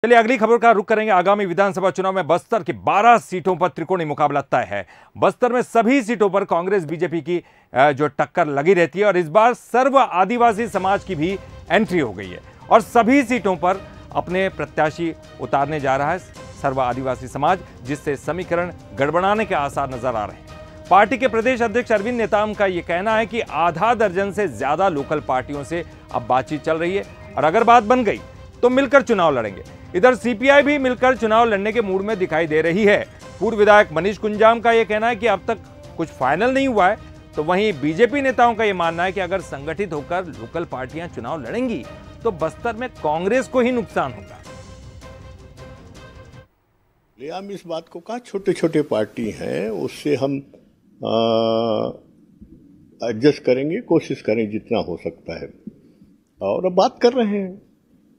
चलिए अगली खबर का रुख करेंगे। आगामी विधानसभा चुनाव में बस्तर की 12 सीटों पर त्रिकोणीय मुकाबला तय है। बस्तर में सभी सीटों पर कांग्रेस बीजेपी की जो टक्कर लगी रहती है और इस बार सर्व आदिवासी समाज की भी एंट्री हो गई है और सभी सीटों पर अपने प्रत्याशी उतारने जा रहा है सर्व आदिवासी समाज, जिससे समीकरण गड़बड़ाने के आसार नजर आ रहे हैं। पार्टी के प्रदेश अध्यक्ष अरविंद नेताम का यह कहना है कि आधा दर्जन से ज्यादा लोकल पार्टियों से अब बातचीत चल रही है और अगर बात बन गई तो मिलकर चुनाव लड़ेंगे। इधर सीपीआई भी मिलकर चुनाव लड़ने के मूड में दिखाई दे रही है। पूर्व विधायक मनीष कुंजाम का यह कहना है कि अब तक कुछ फाइनल नहीं हुआ है, तो वहीं बीजेपी नेताओं का यह मानना है कि अगर संगठित होकर लोकल पार्टियां चुनाव लड़ेंगी तो बस्तर में कांग्रेस को ही नुकसान होगा। हम इस बात को कहा, छोटे छोटे पार्टी हैं, उससे हम एडजस्ट करेंगे, कोशिश करें जितना हो सकता है। और अब बात कर रहे हैं,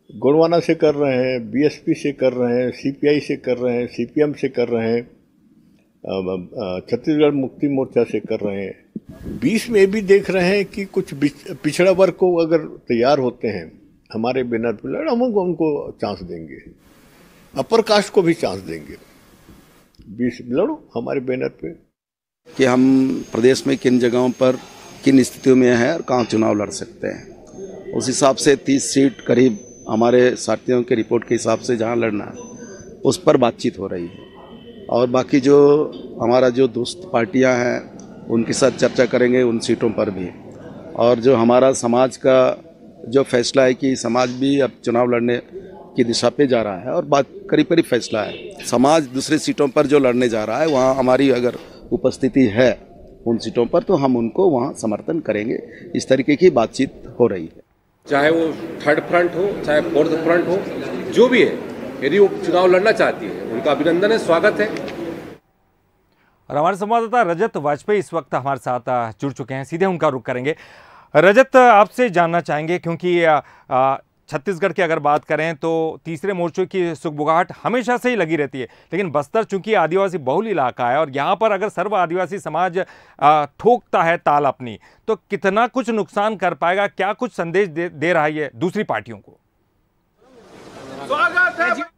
गोंडवाना से कर रहे हैं, बीएसपी से कर रहे हैं, सीपीआई से कर रहे हैं, सीपीएम से कर रहे हैं, छत्तीसगढ़ मुक्ति मोर्चा से कर रहे हैं। 20 में भी देख रहे हैं कि कुछ पिछड़ा वर्ग को अगर तैयार होते हैं हमारे बैनर पर लड़, हम उनको चांस देंगे, अपर कास्ट को भी चांस देंगे। 20 लड़ो हमारे बैनर पे। कि हम प्रदेश में किन जगहों पर किन स्थितियों में हैं और कहाँ चुनाव लड़ सकते हैं, उस हिसाब से 30 सीट करीब हमारे साथियों के रिपोर्ट के हिसाब से जहाँ लड़ना है उस पर बातचीत हो रही है। और बाकी जो हमारा जो दोस्त पार्टियां हैं उनके साथ चर्चा करेंगे उन सीटों पर भी। और जो हमारा समाज का जो फैसला है कि समाज भी अब चुनाव लड़ने की दिशा पे जा रहा है और बात करीब करीब फैसला है। समाज दूसरे सीटों पर जो लड़ने जा रहा है वहाँ हमारी अगर उपस्थिति है उन सीटों पर तो हम उनको वहाँ समर्थन करेंगे। इस तरीके की बातचीत हो रही है। चाहे वो थर्ड फ्रंट हो, चाहे फोर्थ फ्रंट हो, जो भी है, यदि वो चुनाव लड़ना चाहती है उनका अभिनंदन है, स्वागत है। और हमारे संवाददाता रजत वाजपेयी इस वक्त हमारे साथ जुड़ चुके हैं, सीधे उनका रुख करेंगे। रजत, आपसे जानना चाहेंगे क्योंकि छत्तीसगढ़ की अगर बात करें तो तीसरे मोर्चे की सुगबुगाहट हमेशा से ही लगी रहती है, लेकिन बस्तर चूंकि आदिवासी बहुल इलाका है और यहाँ पर अगर सर्व आदिवासी समाज ठोकता है ताल अपनी, तो कितना कुछ नुकसान कर पाएगा? क्या कुछ संदेश दे रहा है ये दूसरी पार्टियों को? स्वागत है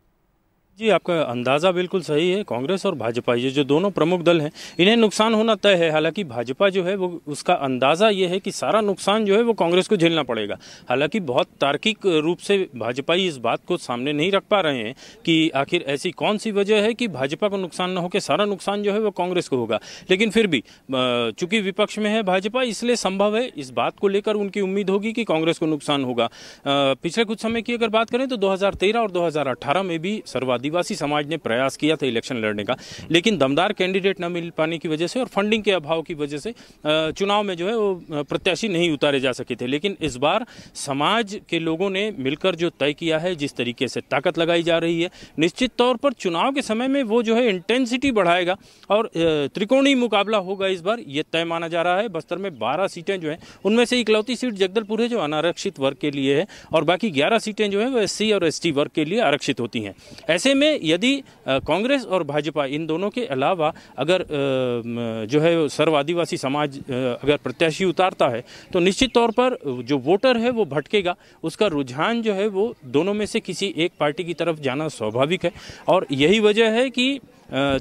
जी, आपका अंदाज़ा बिल्कुल सही है। कांग्रेस और भाजपा ये जो दोनों प्रमुख दल हैं, इन्हें नुकसान होना तय है। हालांकि भाजपा जो है वो उसका अंदाज़ा ये है कि सारा नुकसान जो है वो कांग्रेस को झेलना पड़ेगा। हालांकि बहुत तार्किक रूप से भाजपाई इस बात को सामने नहीं रख पा रहे हैं कि आखिर ऐसी कौन सी वजह है कि भाजपा को नुकसान न हो के सारा नुकसान जो है वो कांग्रेस को होगा। लेकिन फिर भी चूंकि विपक्ष में है भाजपा, इसलिए संभव है इस बात को लेकर उनकी उम्मीद होगी कि कांग्रेस को नुकसान होगा। पिछले कुछ समय की अगर बात करें तो 2013 और 2018 में भी आदिवासी समाज ने प्रयास किया था इलेक्शन लड़ने का, लेकिन दमदार कैंडिडेट न मिल पाने की वजह से और फंडिंग के अभाव की वजह से चुनाव में जो है वो प्रत्याशी नहीं उतारे जा सके थे। लेकिन इस बार समाज के लोगों ने मिलकर जो तय किया है, जिस तरीके से ताकत लगाई जा रही है, निश्चित तौर पर चुनाव के समय में वो जो है इंटेंसिटी बढ़ाएगा और त्रिकोणीय मुकाबला होगा इस बार, ये तय माना जा रहा है। बस्तर में 12 सीटें जो हैं उनमें से इकलौती सीट जगदलपुर है जो अनारक्षित वर्ग के लिए है और बाकी 11 सीटें जो है वो SC और ST वर्ग के लिए आरक्षित होती हैं। ऐसे में यदि कांग्रेस और भाजपा इन दोनों के अलावा अगर जो है सर्व आदिवासी समाज अगर प्रत्याशी उतारता है तो निश्चित तौर पर जो वोटर है वो भटकेगा, उसका रुझान जो है वो दोनों में से किसी एक पार्टी की तरफ जाना स्वाभाविक है। और यही वजह है कि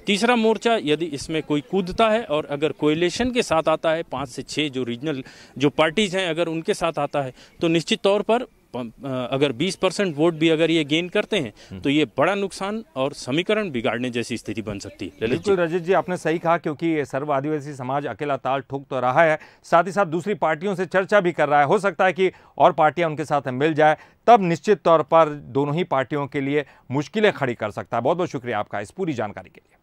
तीसरा मोर्चा यदि इसमें कोई कूदता है और अगर कोएलिशन के साथ आता है, 5 से 6 जो रीजनल जो पार्टीज हैं अगर उनके साथ आता है तो निश्चित तौर पर अगर 20% वोट भी अगर ये गेन करते हैं तो ये बड़ा नुकसान और समीकरण बिगाड़ने जैसी स्थिति बन सकती है। बिल्कुल रजत जी, आपने सही कहा, क्योंकि सर्व आदिवासी समाज अकेला ताल ठोक तो रहा है, साथ ही साथ दूसरी पार्टियों से चर्चा भी कर रहा है। हो सकता है कि और पार्टियां उनके साथ मिल जाए, तब निश्चित तौर पर दोनों ही पार्टियों के लिए मुश्किलें खड़ी कर सकता है। बहुत बहुत शुक्रिया आपका इस पूरी जानकारी के लिए।